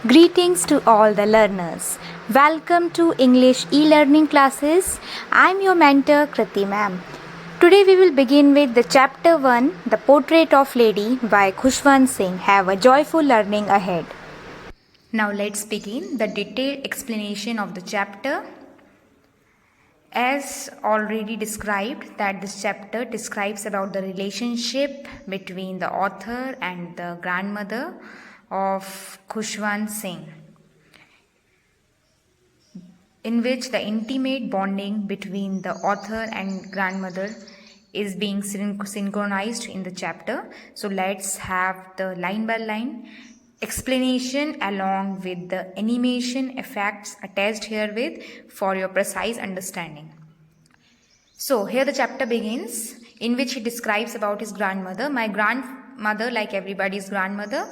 Greetings to all the learners. Welcome to English e-learning classes. I'm your mentor Kriti ma'am. Today we will begin with the chapter 1, The Portrait of Lady by Khushwant Singh. Have a joyful learning ahead. Now let's begin the detailed explanation of the chapter. As already described, that this chapter describes about the relationship between the author and the grandmother of Khushwant Singh, in which the intimate bonding between the author and grandmother is being synchronized in the chapter. So let's have the line by line explanation along with the animation effects attached herewith for your precise understanding. So here the chapter begins, in which he describes about his grandmother. My grandmother, like everybody's grandmother,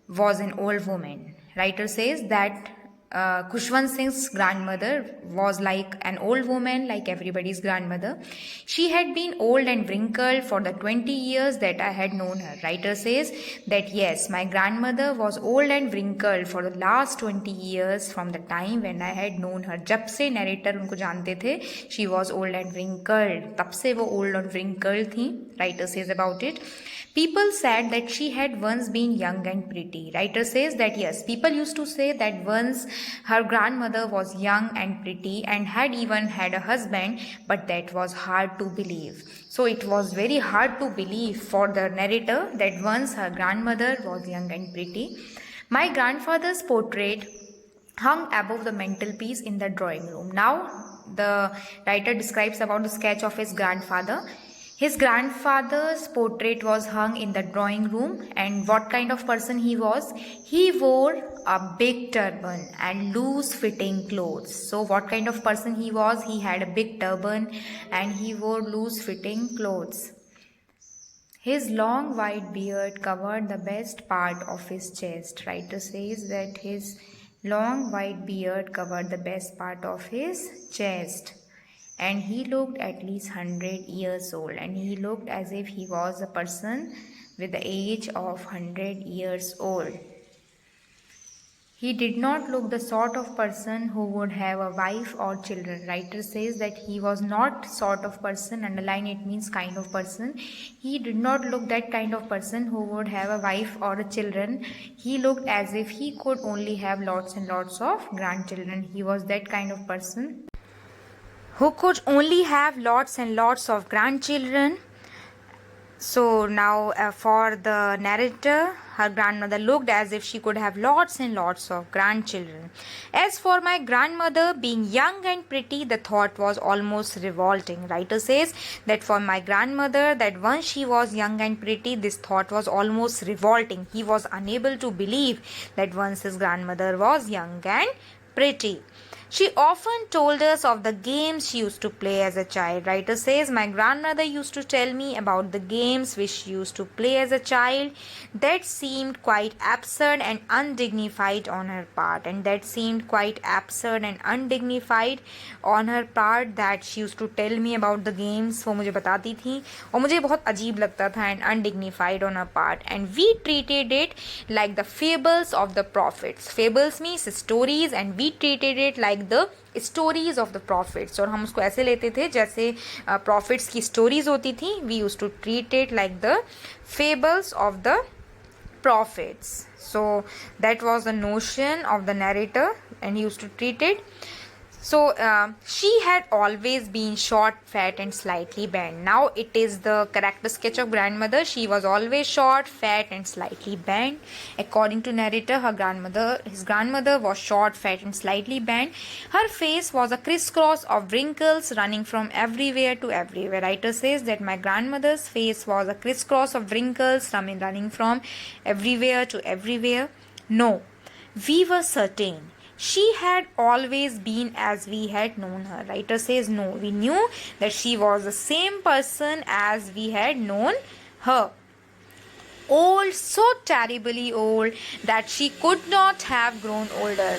was an old woman. Writer says that Khushwant Singh's grandmother was like an old woman, like everybody's grandmother. She had been old and wrinkled for the 20 years that I had known her. Writer says that yes, my grandmother was old and wrinkled for the last 20 years from the time when I had known her. जब से narrator उनको जानते थे, she was old and wrinkled. तब से वो old और wrinkled थी. Writer says about it. People said that she had once been young and pretty. Writer says that yes, people used to say that once her grandmother was young and pretty and had even had a husband, but that was hard to believe. So it was very hard to believe for the narrator that once her grandmother was young and pretty. My grandfather's portrait hung above the mantelpiece in the drawing room. Now the writer describes about the sketch of his grandfather. His grandfather's portrait was hung in the drawing room, and what kind of person he was? He wore a big turban and loose fitting clothes. So what kind of person he was? He had a big turban and he wore loose fitting clothes. His long white beard covered the best part of his chest. Writer says that his long white beard covered the best part of his chest. And he looked at least 100 years old, and he looked as if he was a person with the age of 100 years old. He did not look the sort of person who would have a wife or children. Writer says that he was not sort of person, underline it means kind of person. He did not look that kind of person who would have a wife or a children. He looked as if he could only have lots and lots of grandchildren. He was that kind of person who could only have lots and lots of grandchildren. So now for the narrator, her grandmother looked as if she could have lots and lots of grandchildren. As for my grandmother being young and pretty, the thought was almost revolting. Writer says that for my grandmother, that once she was young and pretty, this thought was almost revolting. He was unable to believe that once his grandmother was young and pretty. She often told us of the games she used to play as a child. Writer says, my grandmother used to tell me about the games which she used to play as a child. That seemed quite absurd and undignified on her part. That she used to tell me about the games. वो मुझे बताती थी और मुझे बहुत अजीब लगता था and undignified on her part. And we treated it like the fables of the prophets. Fables means stories, and we treated it like the stories of the prophets. और हम उसको ऐसे लेते थे जैसे prophets की stories होती थी. We used to treat it like the fables of the prophets. So that was the notion of the narrator, and he used to treat it. So she had always been short, fat and slightly bent. Now it is the character sketch of grandmother. She was always short, fat and slightly bent. According to narrator, his grandmother was short, fat and slightly bent. Her face was a crisscross of wrinkles running from everywhere to everywhere. Writer says that my grandmother's face was a crisscross of wrinkles running from everywhere to everywhere. No, we were certain she had always been as we had known her. Writer says no, we knew that she was the same person as we had known her. Old, so terribly old that she could not have grown older.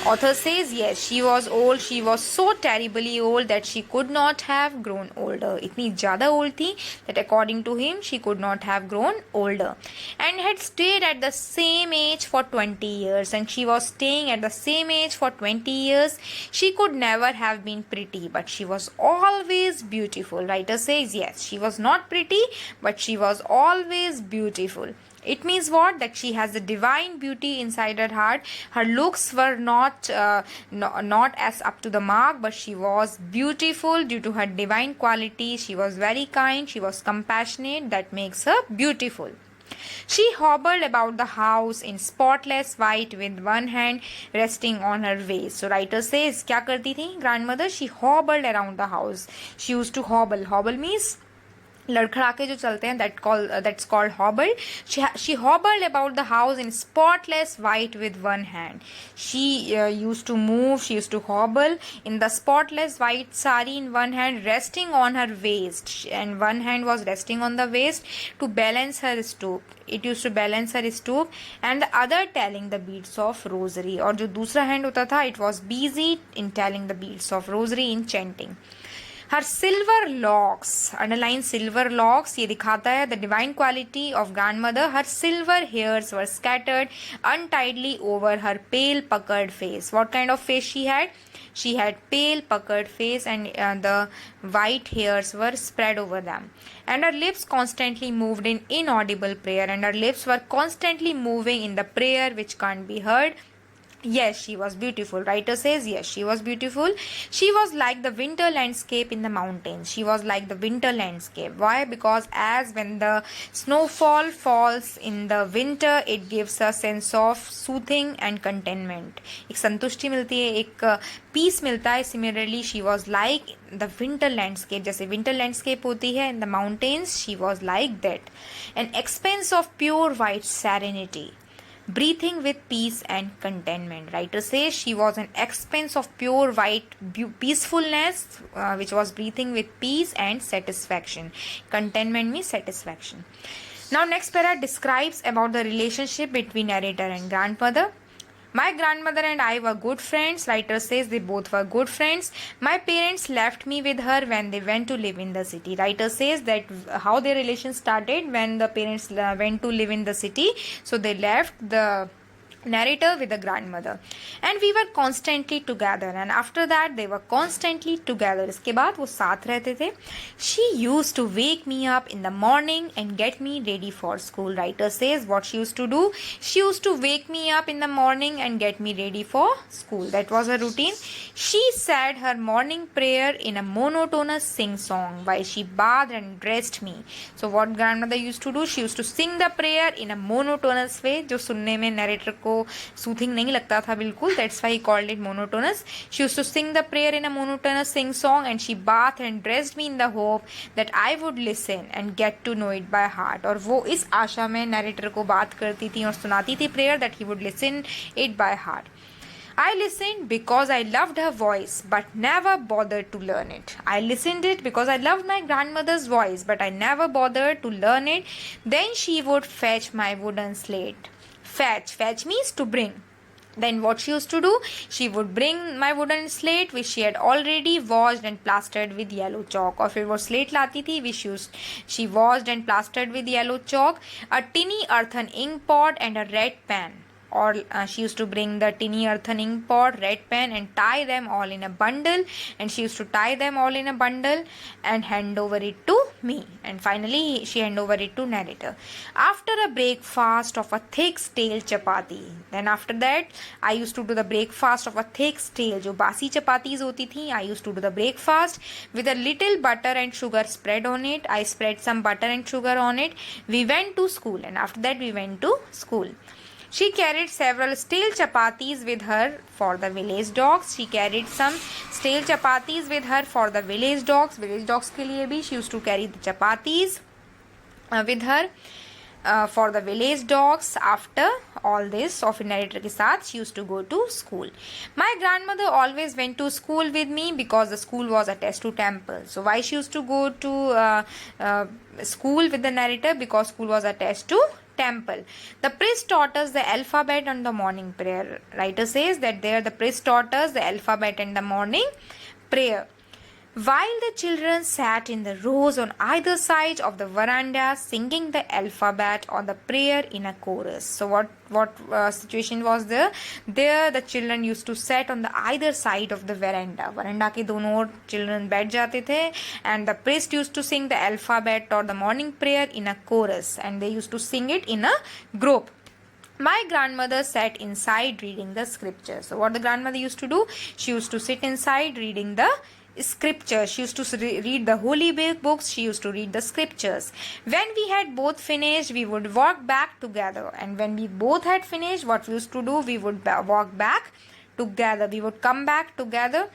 Author says yes, she was old. She was so terribly old that she could not have grown older. इतनी ज़्यादा old थी that according to him she could not have grown older, and had stayed at the same age for 20 years. And she was staying at the same age for 20 years. She could never have been pretty, but she was always beautiful. Writer says yes, she was not pretty, but she was always beautiful. It means what? That she has a divine beauty inside her heart. Her looks were not as up to the mark, but she was beautiful due to her divine quality. She was very kind. She was compassionate. That makes her beautiful. She hobbled about the house in spotless white with one hand resting on her waist. So writer says, क्या करती थी grandmother? She hobbled around the house. She used to hobble. Hobble means लड़खड़ा के जो चलते हैं, that's called hobble. She hobbled about the house in spotless white with one hand. She used to move. She used to hobble in the spotless white sari in one hand, resting on her waist, and one hand was resting on the waist to balance her stoop. It used to balance her stoop, and the other telling the beads of rosary. और जो दूसरा hand होता था, it was busy in telling the beads of rosary in chanting. Her silver locks, underline silver locks, ये दिखाता है the divine quality of grandmother. Her silver hairs were scattered untidily over her pale puckered face. What kind of face she had? She had pale puckered face, and the white hairs were spread over them. And her lips constantly moved in inaudible prayer, and her lips were constantly moving in the prayer which can't be heard. Yes, she was beautiful. Writer says yes, she was beautiful. She was like the winter landscape in the mountains. She was like the winter landscape. Why? Because as when the snowfall falls in the winter, it gives a sense of soothing and contentment. एक संतुष्टि मिलती है, एक peace मिलता है. Similarly, she was like the winter landscape. जैसे winter landscape होती है in the mountains, she was like that. An expanse of pure white serenity, breathing with peace and contentment. Writer says she was an expanse of pure white peacefulness, which was breathing with peace and satisfaction. Contentment means satisfaction. Now next para describes about the relationship between narrator and grandmother. My grandmother and I were good friends. Writer says they both were good friends. My parents left me with her when they went to live in the city. Writer says that how their relation started when the parents went to live in the city. So they left the narrator with the grandmother, and we were constantly together, and after that they were constantly together. इसके बाद वो साथ रहते थे. She used to wake me up in the morning and get me ready for school. Writer says what she used to do. She used to wake me up in the morning and get me ready for school. That was her routine. She said her morning prayer in a monotonous sing song while she bathed and dressed me. So what grandmother used to do, she used to sing the prayer in a monotonous way, जो सुनने में narrator को soothing नहीं लगता था बिल्कुल. That's why he called it monotonous. She used to sing the prayer in a monotonous sing song, and she bathed and dressed me in the hope that I would listen and get to know it by heart. और वो इस आशा में narrator को बात करती थी और सुनाती थी prayer that he would listen it by heart. I listened because I loved her voice but never bothered to learn it. I listened it because I loved my grandmother's voice, but I never bothered to learn it. Then she would fetch my wooden slate. Fetch means to bring. Then what she used to do, she would bring my wooden slate which she had already washed and plastered with yellow chalk. और फिर वो slate लाती थी which she washed and plastered with yellow chalk, a tinny earthen ink pot and a red pen. Or she used to bring the tinny earthen ink pot, red pen, and tie them all in a bundle. And she used to tie them all in a bundle and hand over it to me. And finally, she hand over it to narrator. After a breakfast of a thick stale chapati. Then after that, I used to do the breakfast of a thick stale. जो बासी chapatis होती थी, I used to do the breakfast with a little butter and sugar spread on it. I spread some butter and sugar on it. We went to school, and after that we went to school. She carried several stale chapatis with her for the village dogs. She carried some stale chapatis with her for the village dogs. Village dogs के लिए भी she used to carry the chapatis with her for the village dogs. After all this, of narrator के साथ, she used to go to school. My grandmother always went to school with me because the school was attached to temple. So why she used to go to school with the narrator? Because school was attached to temple. The priest taught us the alphabet and the morning prayer. Writer says that there the priest taught us the alphabet and the morning prayer. While the children sat in the rows on either side of the veranda singing the alphabet or the prayer in a chorus. So what situation was there? There the children used to sit on the either side of the veranda. Veranda के दोनों ओर children बैठ जाते थे and the priest used to sing the alphabet or the morning prayer in a chorus and they used to sing it in a group. My grandmother sat inside reading the scriptures. So what the grandmother used to do? She used to sit inside reading the scriptures. She used to read the holy books. She used to read the scriptures. When we had both finished, we would walk back together. And when we both had finished, what we used to do? We would walk back together. We would come back together.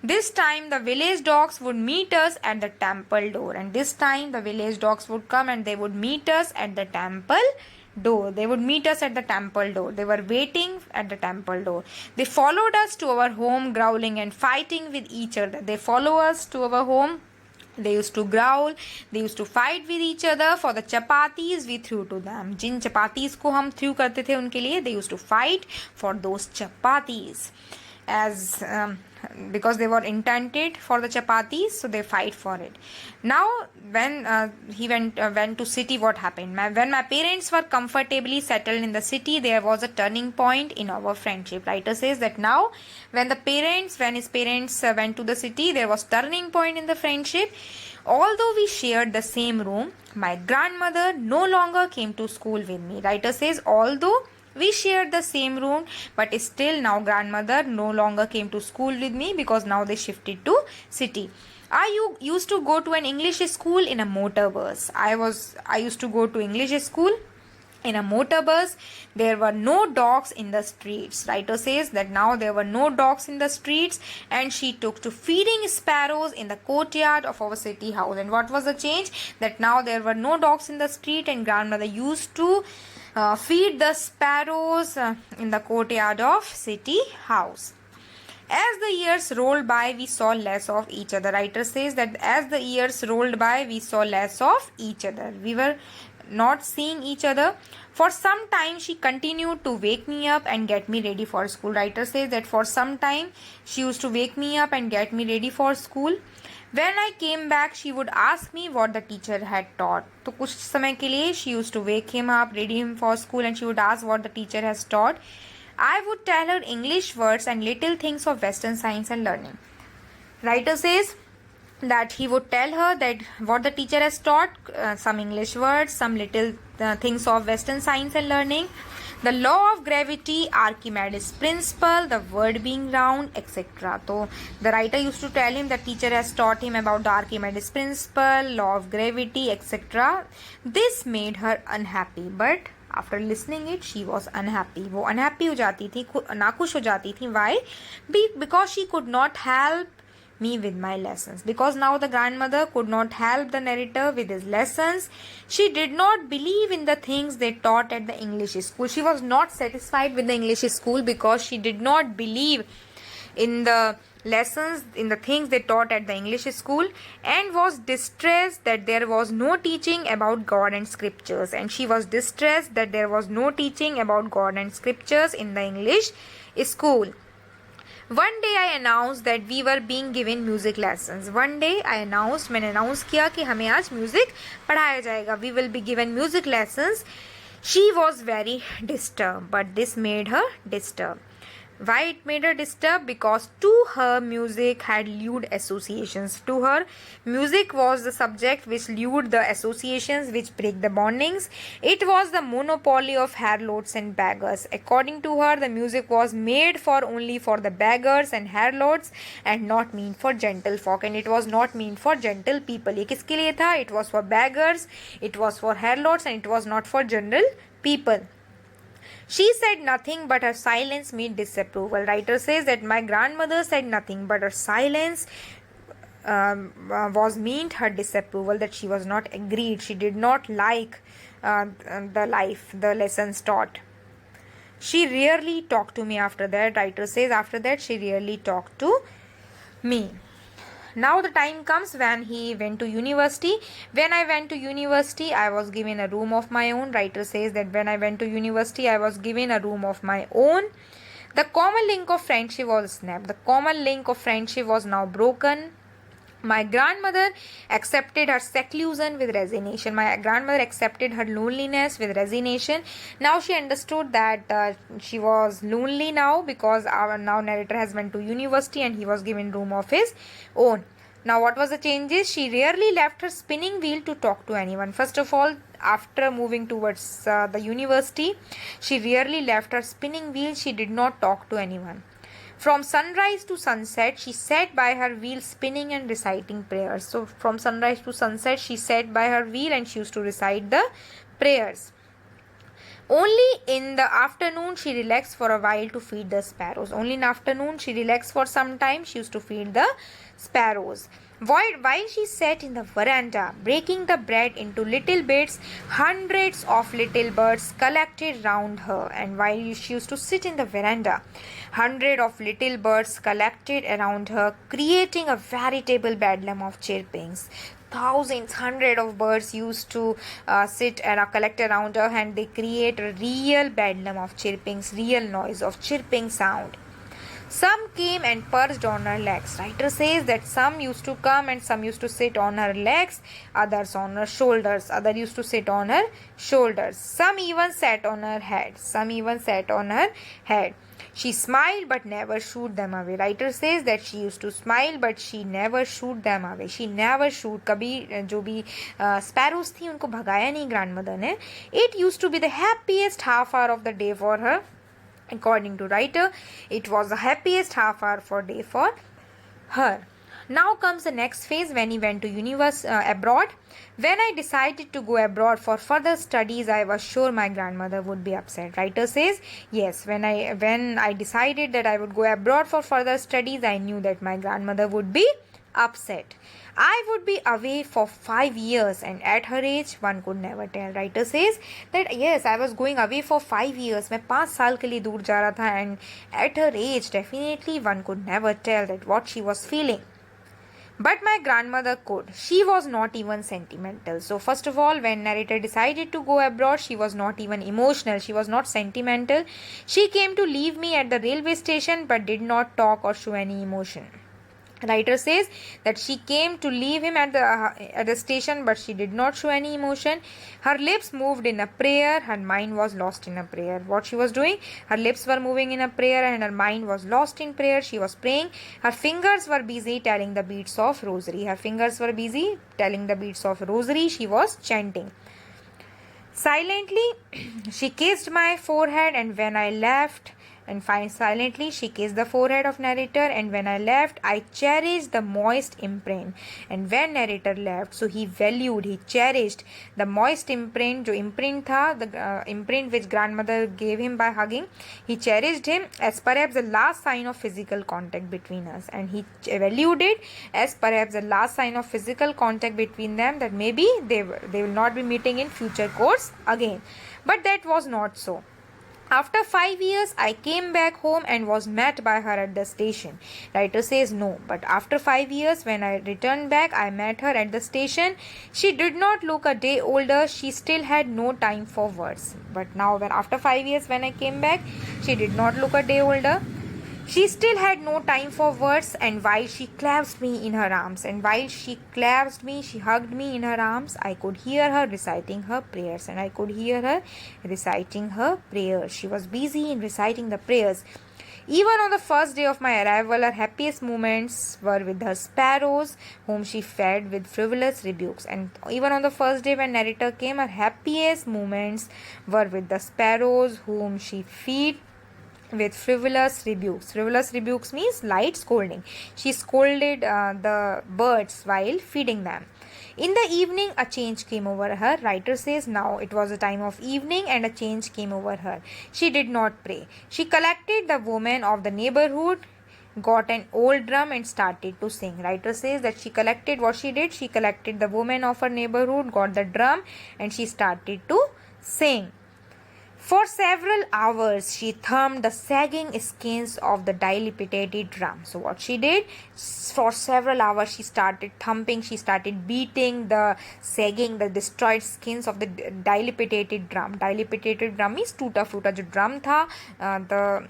This time the village dogs would meet us at the temple door. And this time the village dogs would come and they would meet us at the temple door. They would meet us at the temple door. They were waiting at the temple door. They followed us to our home, growling and fighting with each other. They follow us to our home. They used to growl. They used to fight with each other for the chapatis we threw to them. Jin chapatis को हम threw करते थे उनके लिए, they used to fight for those chapatis. As because they were intended for the chapatis, so they fight for it. Now when he went to city, what happened? When my parents were comfortably settled in the city, there was a turning point in our friendship. Writer says that now when his parents went to the city, there was turning point in the friendship. Although we shared the same room, my grandmother no longer came to school with me. Writer says although we shared the same room, but still now grandmother no longer came to school with me because now they shifted to city. I used to go to an English school in a motor bus. I used to go to English school in a motor bus. There were no dogs in the streets. Writer says that now there were no dogs in the streets and she took to feeding sparrows in the courtyard of our city house. And what was the change? That now there were no dogs in the street and grandmother used to feed the sparrows in the courtyard of city house. As the years rolled by, we saw less of each other. Writer says that as the years rolled by, we saw less of each other. We were not seeing each other. For some time, she continued to wake me up and get me ready for school. Writer says that for some time, she used to wake me up and get me ready for school. When I came back, she would ask me what the teacher had taught. तो कुछ समय के लिए she used to wake him up, ready him for school, and she would ask what the teacher has taught. I would tell her English words and little things of Western science and learning. Writer says that he would tell her that what the teacher has taught, some English words, some little things of Western science and learning. The law of gravity, Archimedes' principle, the world being round, etc. So the writer used to tell him that teacher has taught him about the Archimedes' principle, law of gravity, etc. This made her unhappy, but after listening it, she was unhappy. वो unhappy हो जाती थी, नाखुश हो जाती थी. Why? Because she could not help me with my lessons. Because now the grandmother could not help the narrator with his lessons. She did not believe in the things they taught at the English school. She was not satisfied with the English school because she did not believe in the lessons, in the things they taught at the English school, and was distressed that there was no teaching about God and scriptures. And she was distressed that there was no teaching about God and scriptures in the English school. One day I announced that we were being given music lessons. One day I announced, मैंने announce किया कि हमें आज music पढ़ाया जाएगा. We will be given music lessons. She was very disturbed, but this made her disturbed. Why it made her disturbed? Because to her music had lewd associations. To her, music was the subject which lewd the associations which break the bondings. It was the monopoly of harlots and beggars. According to her, the music was made for only for the beggars and harlots and not meant for gentle folk. And it was not meant for gentle people. ये किसके लिए था? It was for beggars, it was for harlots, and it was not for general people. She said nothing, but her silence made disapproval. Writer says that my grandmother said nothing, but her silence was meant her disapproval, that she was not agreed. She did not like the lessons taught. She rarely talked to me after that. Writer says after that she rarely talked to me. Now the time comes when he went to university. When I went to university, I was given a room of my own. Writer says that when I went to university, I was given a room of my own. The common link of friendship was snapped. The common link of friendship was now broken. My grandmother accepted her seclusion with resignation. My grandmother accepted her loneliness with resignation. Now she understood that she was lonely now, because our now narrator has went to university and he was given room of his own. Now what was the changes? She rarely left her spinning wheel to talk to anyone. First of all, after moving towards the university, she rarely left her spinning wheel. She did not talk to anyone. From sunrise to sunset, she sat by her wheel spinning and reciting prayers. So from sunrise to sunset, she sat by her wheel and she used to recite the prayers. Only in the afternoon she relaxed for a while to feed the sparrows. Only in afternoon she relaxed for some time. She used to feed the sparrows. While she sat in the veranda, breaking the bread into little bits, hundreds of little birds collected round her. And while she used to sit in the veranda, hundreds of little birds collected around her, creating a veritable bedlam of chirpings. Thousands, hundreds of birds used to sit and collect around her, and they create a real bedlam of chirpings, real noise of chirping sound. Some came and perched on her legs. Writer says that some used to come and some used to sit on her legs, others on her shoulders, others used to sit on her shoulders. Some even sat on her head. Some even sat on her head. She smiled but never shooed them away. Writer says that she used to smile but she never shoot them away. She never shoot. कभी जो भी sparrows थी उनको भगाया नहीं grandmother ने. It used to be the happiest half hour of the day for her. According to writer, it was the happiest half hour for day for her. Now comes the next phase when he went to abroad. When I decided to go abroad for further studies, I was sure my grandmother would be upset. Writer says, yes, when I decided that I would go abroad for further studies, I knew that my grandmother would be upset. I would be away for 5 years, and at her age, one could never tell. Writer says that yes, I was going away for 5 years. मैं 5 साल के लिए दूर जा रहा था, and at her age, definitely one could never tell that what she was feeling. But my grandmother could. She was not even sentimental. So first of all, when narrator decided to go abroad, she was not even emotional. She was not sentimental. She came to leave me at the railway station but did not talk or show any emotion. Writer says that she came to leave him at the station, but she did not show any emotion. Her lips moved in a prayer. Her mind was lost in a prayer. What she was doing? Her lips were moving in a prayer, and her mind was lost in prayer. She was praying. Her fingers were busy telling the beads of rosary. Her fingers were busy telling the beads of rosary. She was chanting. Silently, she kissed my forehead, and when I left, silently she kissed the forehead of narrator, and when I left, I cherished the moist imprint. And when narrator left, so he valued, he cherished the moist imprint, जो imprint था, the imprint which grandmother gave him by hugging. He cherished him as perhaps the last sign of physical contact between us, and he valued it as perhaps the last sign of physical contact between them, that maybe they will not be meeting in future course again. But that was not so. After 5 years, I came back home and was met by her at the station. Writer says no, but after 5 years, when I returned back, I met her at the station. She did not look a day older. She still had no time for words. But now, after 5 years, when I came back, she did not look a day older. She still had no time for words, and while she clasped me in her arms, she hugged me in her arms, I could hear her reciting her prayers, She was busy in reciting the prayers. Even on the first day of my arrival, her happiest moments were with her sparrows, whom she fed with frivolous rebukes. And even on the first day when narrator came, her happiest moments were with the sparrows, whom she fed with frivolous rebukes. Frivolous rebukes means light scolding. She scolded the birds while feeding them. In the evening, a change came over her. Writer says now it was a time of evening and a change came over her. She did not pray. She collected the women of the neighborhood, got an old drum and started to sing. Writer says that she collected the women of her neighborhood, got the drum and she started to sing. For several hours, she thumbed the sagging skins of the dilapidated drum. So, what she did, for several hours, she started thumping, she started beating the sagging, the destroyed skins of the dilapidated drum. Dilapidated drum means टूटा फूटा जो drum था, the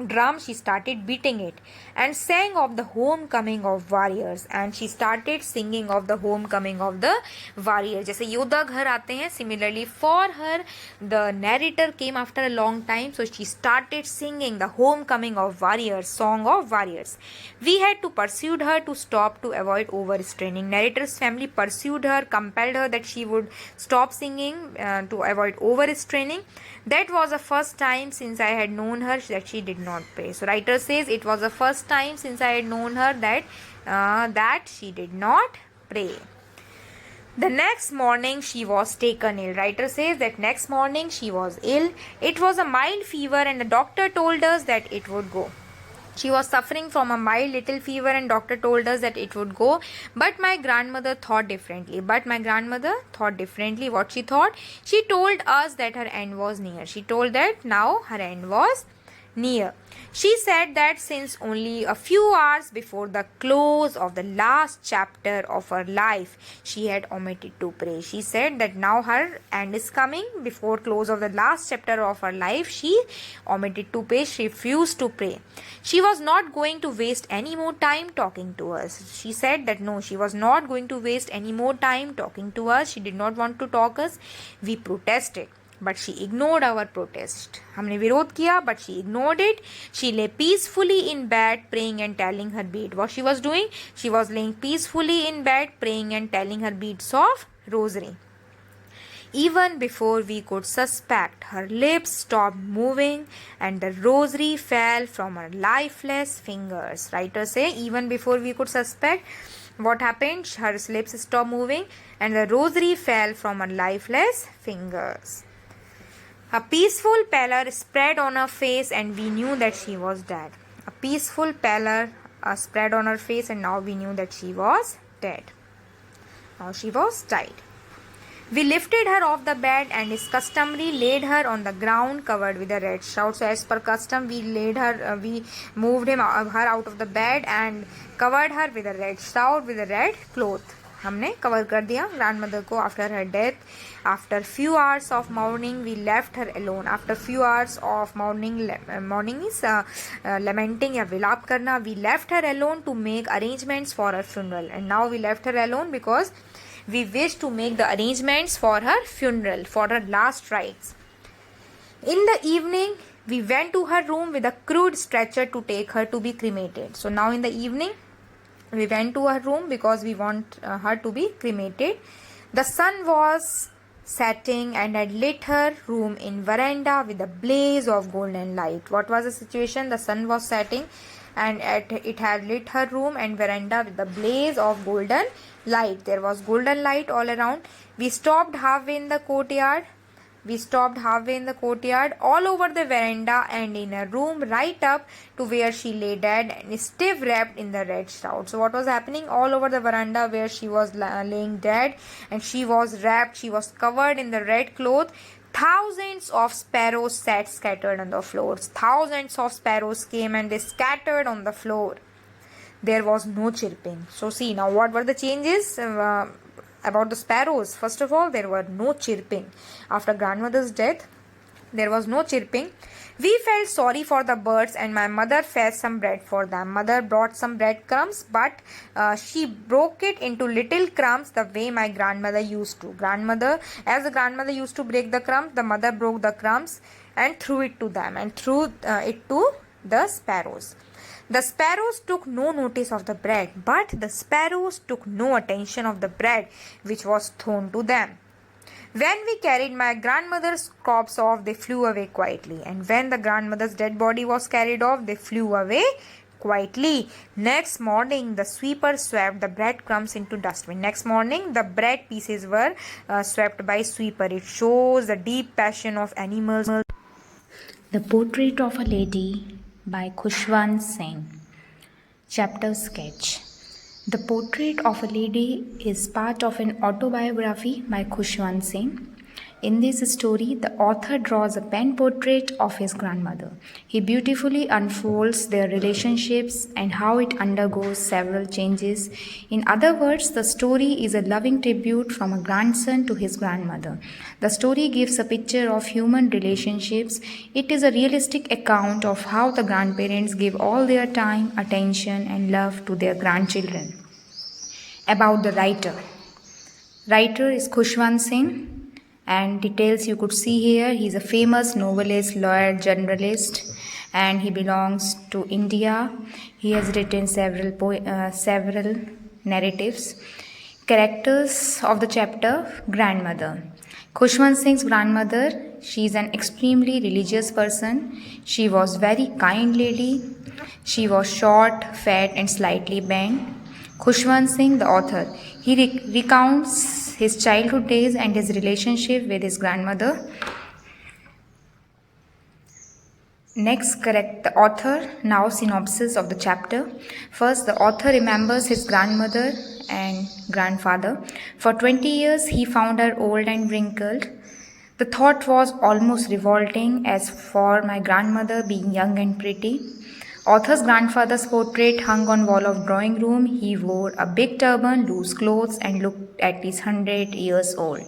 drum, she started beating it and sang of the homecoming of warriors. And she started singing of the homecoming of the warriors. जैसे योद्धा घर आते हैं, similarly for her the narrator came after a long time, so she started singing the homecoming of warriors, song of warriors. We had to pursue her to stop to avoid overstraining. Narrator's family pursued her, compelled her that she would stop singing to avoid overstraining. That was the first time since I had known her that she did not pray. So writer says it was the first time since I had known her that she did not pray. The next morning she was taken ill. Writer says that next morning she was ill. It was a mild fever and the doctor told us that it would go. She was suffering from a mild little fever and doctor told us that it would go. But my grandmother thought differently. What she thought? She told us that her end was near. She told that now her end was near. She said that since only a few hours before the close of the last chapter of her life, she had omitted to pray. She said that now her end is coming. Before close of the last chapter of her life, she omitted to pray. She refused to pray. She was not going to waste any more time talking to us. She said that no, she was not going to waste any more time talking to us. She did not want to talk us. We protested, but she ignored our protest. हमने विरोध किया, but she ignored it. She lay peacefully in bed, praying and telling her bead. What she was doing? She was laying peacefully in bed, praying and telling her beads of rosary. Even before we could suspect, her lips stopped moving and the rosary fell from her lifeless fingers. Writers say even before we could suspect, what happened? Her lips stopped moving and the rosary fell from her lifeless fingers. A peaceful pallor spread on her face and we knew that she was dead. A peaceful pallor spread on her face and now we knew that she was dead. Now she was died. We lifted her off the bed and as customary laid her on the ground covered with a red shroud. So as per custom we moved her out of the bed and covered her with a red shroud, with a red cloth. हमने cover कर दिया grandmother को after her death. After few hours of morning we left her alone. After few hours of morning is lamenting या विलाप करना. We left her alone to make arrangements for her funeral. And now we left her alone because we wish to make the arrangements for her funeral, for her last rites. In the evening, we went to her room with a crude stretcher to take her to be cremated. So now in the evening, we went to her room because we want her to be cremated. The sun was setting and had lit her room in veranda with a blaze of golden light. What was the situation? The sun was setting and it had lit her room and veranda with the blaze of golden light. There was golden light all around. We stopped halfway in the courtyard. All over the veranda and in a room right up to where she lay dead and stiff wrapped in the red shroud. So what was happening? All over the veranda where she was laying dead and she was wrapped, she was covered in the red cloth. Thousands of sparrows sat scattered on the floors. Thousands of sparrows came and they scattered on the floor. There was no chirping. So see, now what were the changes about the sparrows? First of all, there were no chirping. After grandmother's death, there was no chirping. We felt sorry for the birds and my mother fetched some bread for them. Mother brought some bread crumbs, but she broke it into little crumbs the way my grandmother used to. As the grandmother used to break the crumbs, the mother broke the crumbs and threw it to them and threw it to the sparrows. The sparrows took no notice of the bread, but the sparrows took no attention of the bread which was thrown to them. When we carried my grandmother's corpse off, they flew away quietly. And when the grandmother's dead body was carried off, they flew away quietly. Next morning, the sweeper swept the breadcrumbs into dustbin. Next morning, the bread pieces were swept by sweeper. It shows the deep passion of animals. The Portrait of a Lady by Khushwant Singh. Chapter sketch. The Portrait of a Lady is part of an autobiography by Khushwant Singh. In this story, the author draws a pen portrait of his grandmother. He beautifully unfolds their relationships and how it undergoes several changes. In other words, the story is a loving tribute from a grandson to his grandmother. The story gives a picture of human relationships. It is a realistic account of how the grandparents give all their time, attention, and love to their grandchildren. About the writer. Writer is Khushwant Singh, and details you could see here. He's a famous novelist, lawyer, journalist, and he belongs to India. He has written several narratives. Characters of the chapter: grandmother. Khushwant Singh's grandmother, she is an extremely religious person. She was very kind lady. She was short, fat, and slightly bent. Khushwant Singh, the author, he recounts his childhood days and his relationship with his grandmother. Next, correct the author. Now, synopsis of the chapter. First, the author remembers his grandmother and grandfather. For 20 years, he found her old and wrinkled. The thought was almost revolting, as for my grandmother being young and pretty. Author's grandfather's portrait hung on wall of drawing room. He wore a big turban, loose clothes, and looked at least 100 years old.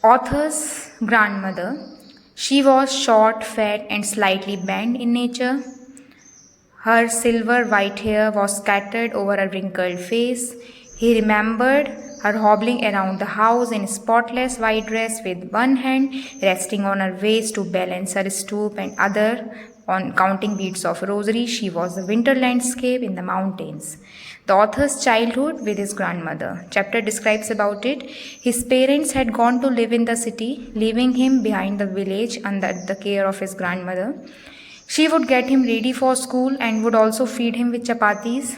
Author's grandmother, she was short, fat, and slightly bent in nature. Her silver white hair was scattered over a wrinkled face. He remembered her hobbling around the house in a spotless white dress with one hand resting on her waist to balance her stoop and other on counting beads of rosary. She was the winter landscape in the mountains. The author's childhood with his grandmother. Chapter describes about it. His parents had gone to live in the city, leaving him behind the village under the care of his grandmother. She would get him ready for school and would also feed him with chapatis.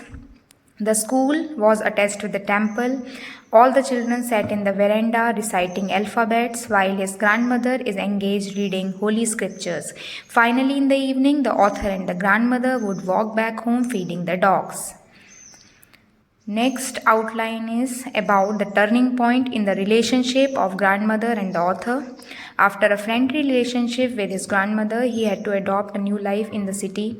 The school was attached with the temple. All the children sat in the veranda reciting alphabets while his grandmother is engaged reading holy scriptures. Finally, in the evening, the author and the grandmother would walk back home feeding the dogs. Next outline is about the turning point in the relationship of grandmother and the author. After a friendly relationship with his grandmother, he had to adopt a new life in the city.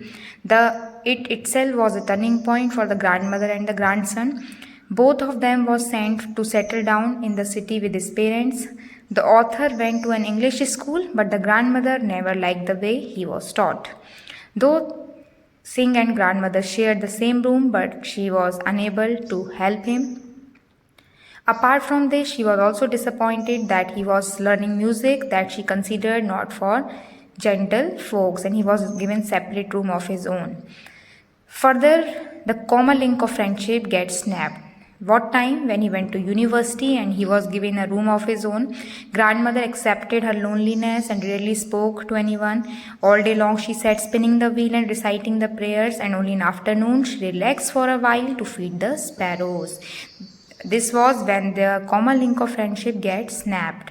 It itself was a turning point for the grandmother and the grandson. Both of them were sent to settle down in the city with his parents. The author went to an English school, but the grandmother never liked the way he was taught. Though Singh and grandmother shared the same room, but she was unable to help him. Apart from this, she was also disappointed that he was learning music that she considered not for gentle folks, and he was given separate room of his own. Further, the common link of friendship gets snapped. What time? When he went to university and he was given a room of his own. Grandmother accepted her loneliness and rarely spoke to anyone. All day long she sat spinning the wheel and reciting the prayers, and only in afternoon she relaxed for a while to feed the sparrows. This was when the common link of friendship gets snapped.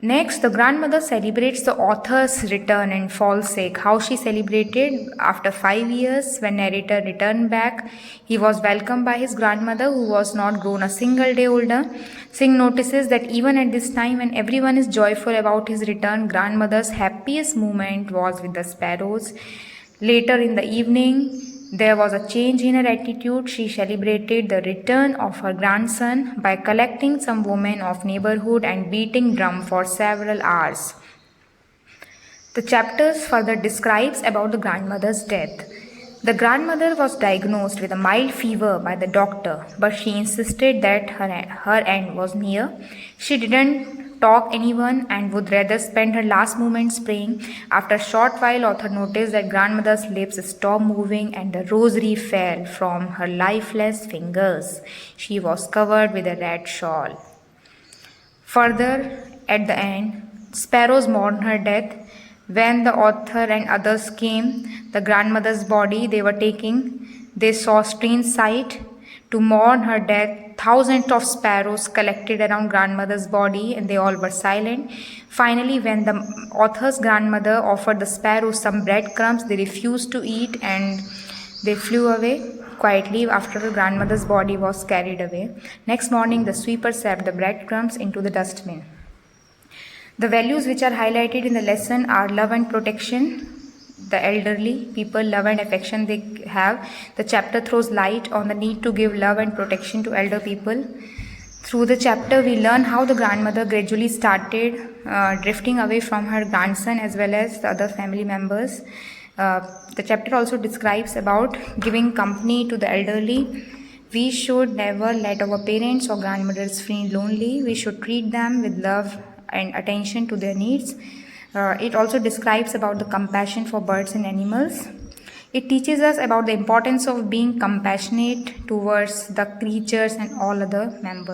Next, the grandmother celebrates the author's return and falls sick. How she celebrated after 5 years when narrator returned back. He was welcomed by his grandmother, who was not grown a single day older. Singh notices that even at this time when everyone is joyful about his return, grandmother's happiest moment was with the sparrows. Later in the evening, there was a change in her attitude. She celebrated the return of her grandson by collecting some women of neighborhood and beating drum for several hours. The chapters further describes about the grandmother's death. The grandmother was diagnosed with a mild fever by the doctor, but she insisted that her end was near. She didn't talk anyone and would rather spend her last moments praying. After a short while, author noticed that grandmother's lips stopped moving and the rosary fell from her lifeless fingers. She was covered with a red shawl. Further, at the end, sparrows mourned her death. When the author and others came, the grandmother's body they were taking, they saw a strange sight. To mourn her death, thousands of sparrows collected around grandmother's body and they all were silent. Finally, when the author's grandmother offered the sparrows some breadcrumbs, they refused to eat and they flew away quietly after the grandmother's body was carried away. Next morning, the sweeper swept the breadcrumbs into the dustbin. The values which are highlighted in the lesson are love and protection. The elderly people, love and affection they have. The chapter throws light on the need to give love and protection to elder people. Through the chapter, we learn how the grandmother gradually started drifting away from her grandson as well as the other family members. The chapter also describes about giving company to the elderly. We should never let our parents or grandmothers feel lonely. We should treat them with love and attention to their needs. It also describes about the compassion for birds and animals. It teaches us about the importance of being compassionate towards the creatures and all other members.